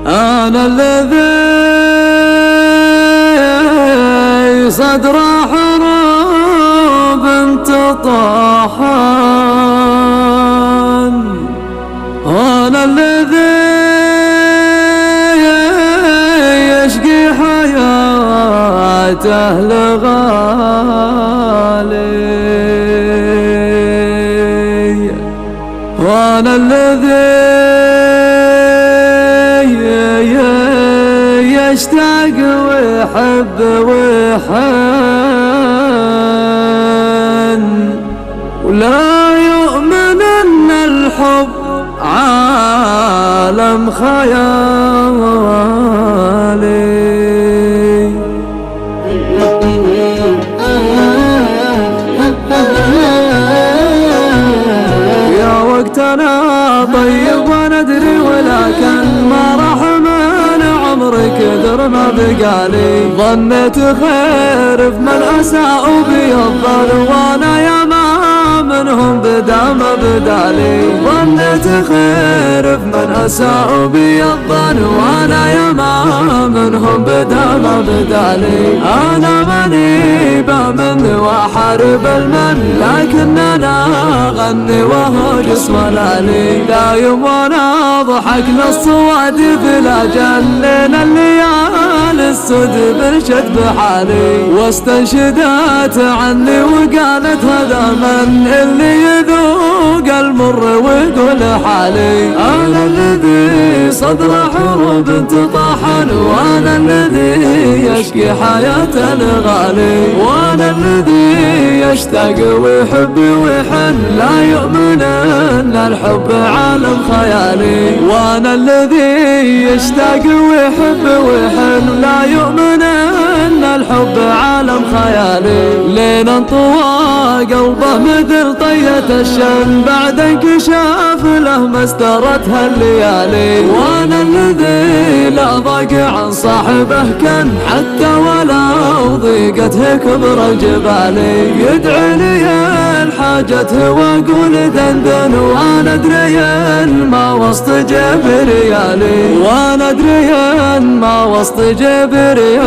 أنا الذي صدر حروب تطاحن، أنا الذي يشقي حياته لغالي، وأنا الذي يشتاق ويحب ويحن، ولا يؤمن أن الحب عالم خيالي. يا وقتنا طيب وندري ولكن ما راح من عمري كثر ما بقالي، ظنيت خير في من أساء بي الظن وانا يا ما منهم بدا ما بدالي، ظنيت خير في من أساء بي الظن وانا يا ما منهم بدا ما بدالي. انا ماني بامن واحارب المن، لكن انا اغني وهو جسم لالي، دايم وانا ضحكنا الصواد بلا جنين الليالي السود برشد بحالي، واستنشدت عني وقالت هذا من اللي يذوق المر ويقول حالي. انا الذي صدر حروب تطاحن، وانا الذي يشكي حياته لغالي، وانا الذي يشتاق ويحب ويحن، لا يؤمن ان الحب عالم خيالي، وانا الذي يشتاق ويحب ويحن، لا يؤمن ان الحب عالم خيالي. لين انطوى قلبه مثل طية الشم بعد انكشاف له ما استرتها الليالي، وانا الذي لا ضاق عن صاحبه كان حتى ولو ضيقته كبر الجبال، يدعي لي الحاجة واقول دندن، وانا ادري ما وسط جيب ريالي، وانا ادري ما وسط جيب ريالي.